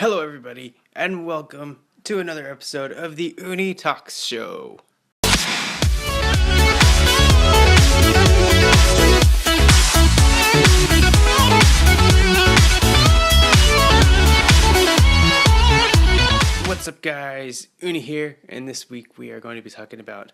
Hello, everybody, and welcome to another episode of the Oonie Talks Show. What's up, guys? Oonie here, and this week we are going to be talking about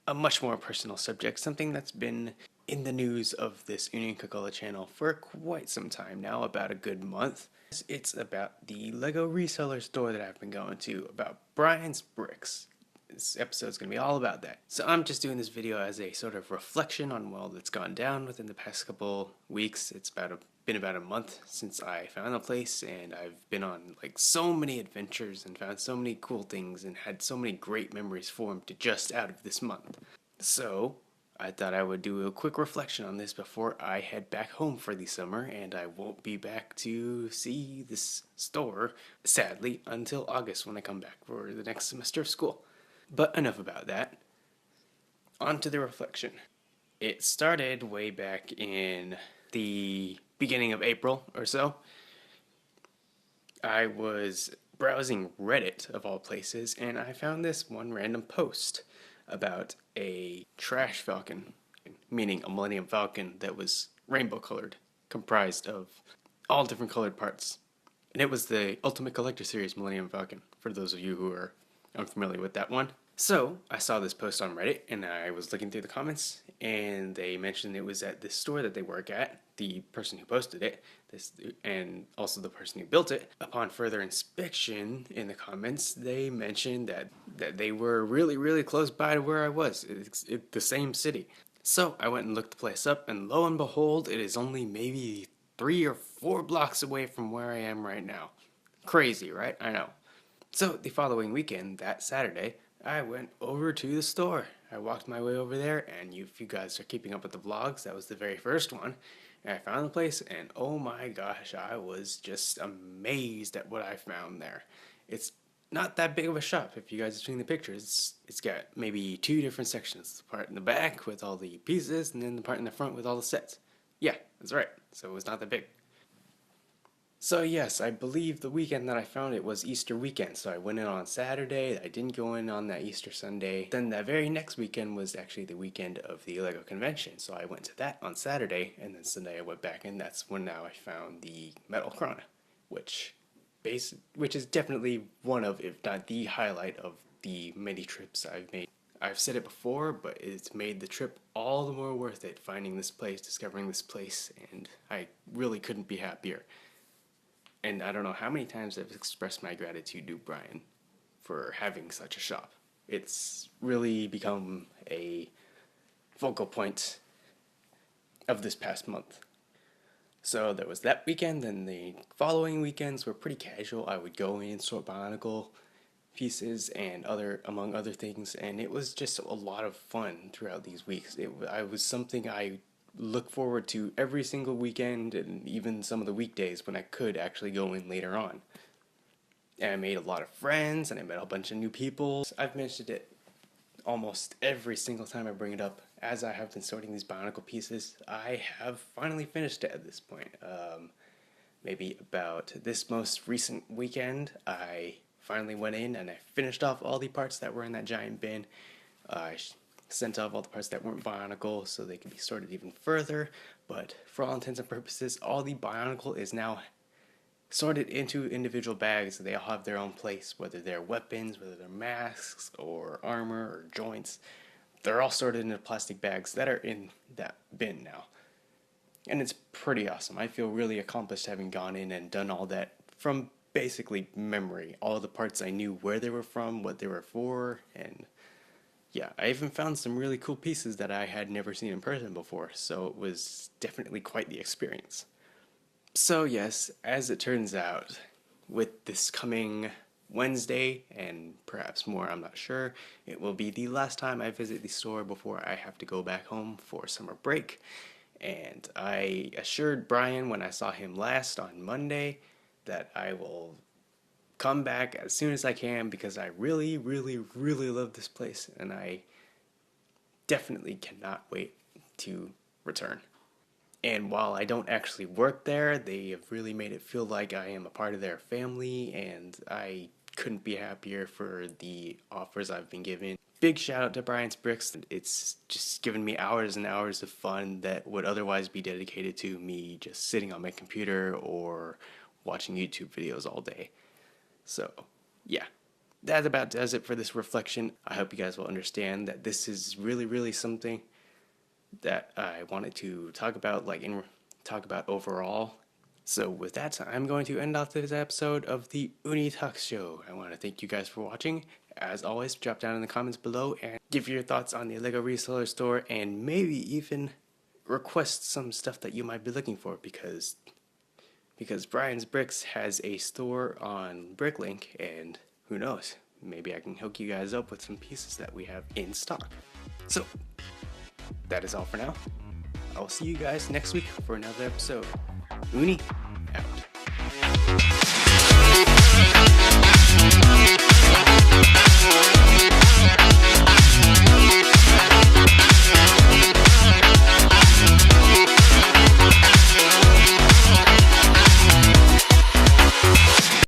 a much more personal subject, something that's been in the news of this Oonie and Coca-Cola channel for quite some time now, about a good month. It's about the Lego reseller store that I've been going to, about Bryan's Bricks. This episode's going to be all about that. So I'm just doing this video as a sort of reflection on all that's gone down within the past couple weeks. It's been about a month since I found the place, and I've been on like so many adventures and found so many cool things and had so many great memories formed just out of this month. So I thought I would do a quick reflection on this before I head back home for the summer, and I won't be back to see this store, sadly, until August when I come back for the next semester of school. But enough about that. On to the reflection. It started way back in the beginning of April or so. I was browsing Reddit, of all places, and I found this one random post about a trash falcon, meaning a Millennium Falcon that was rainbow colored, comprised of all different colored parts. And it was the Ultimate Collector Series Millennium Falcon, for those of you who are unfamiliar with that one. So I saw this post on Reddit, and I was looking through the comments, and they mentioned it was at this store that they work at, the person who posted it, and also the person who built it. Upon further inspection in the comments, they mentioned that they were really, really close by to where I was. It's the same city. So I went and looked the place up, and lo and behold, it is only maybe 3 or 4 blocks away from where I am right now. Crazy, right? I know. So the following weekend, that Saturday, I went over to the store. I walked my way over there, and if you guys are keeping up with the vlogs, that was the very first one. And I found the place, and oh my gosh, I was just amazed at what I found there. It's not that big of a shop. If you guys have seen the pictures, it's got maybe 2 different sections. The part in the back with all the pieces, and then the part in the front with all the sets. Yeah, that's right. So it was not that big. So yes, I believe the weekend that I found it was Easter weekend, so I went in on Saturday. I didn't go in on that Easter Sunday. Then that very next weekend was actually the weekend of the LEGO convention, so I went to that on Saturday, and then Sunday I went back in. That's when now I found the Metal Chrono, which is definitely one of, if not the highlight of the many trips I've made. I've said it before, but it's made the trip all the more worth it, finding this place, discovering this place, and I really couldn't be happier. And I don't know how many times I've expressed my gratitude to Bryan for having such a shop. It's really become a focal point of this past month. So there was that weekend, and the following weekends were pretty casual. I would go in, sort Bionicle pieces and among other things, and it was just a lot of fun throughout these weeks. I was something I look forward to every single weekend, and even some of the weekdays when I could actually go in later on. And I made a lot of friends, and I met a bunch of new people. I've mentioned it almost every single time I bring it up. As I have been sorting these Bionicle pieces, I have finally finished it at this point. Maybe about this most recent weekend, I finally went in and I finished off all the parts that were in that giant bin. I sent off all the parts that weren't Bionicle so they could be sorted even further, but for all intents and purposes, all the Bionicle is now sorted into individual bags, so they all have their own place, whether they're weapons, whether they're masks, or armor, or joints. They're all sorted into plastic bags that are in that bin now. And it's pretty awesome. I feel really accomplished having gone in and done all that from basically memory. All the parts I knew where they were from, what they were for, and yeah, I even found some really cool pieces that I had never seen in person before, so it was definitely quite the experience. So yes, as it turns out, with this coming Wednesday, and perhaps more, I'm not sure, it will be the last time I visit the store before I have to go back home for summer break. And I assured Bryan when I saw him last on Monday that I will come back as soon as I can, because I really, really, really love this place, and I definitely cannot wait to return. And while I don't actually work there, they have really made it feel like I am a part of their family, and I couldn't be happier for the offers I've been given. Big shout out to Bryan's Bricks. It's just given me hours and hours of fun that would otherwise be dedicated to me just sitting on my computer or watching YouTube videos all day. So, yeah. That about does it for this reflection. I hope you guys will understand that this is really something that I wanted to talk about, talk about overall. So with that, I'm going to end off this episode of the Oonie Talk Show. I want to thank you guys for watching. As always, drop down in the comments below and give your thoughts on the LEGO reseller store, and maybe even request some stuff that you might be looking for, because Bryan's Bricks has a store on Bricklink, and who knows, maybe I can hook you guys up with some pieces that we have in stock. So that is all for now. I will see you guys next week for another episode. Oonie out.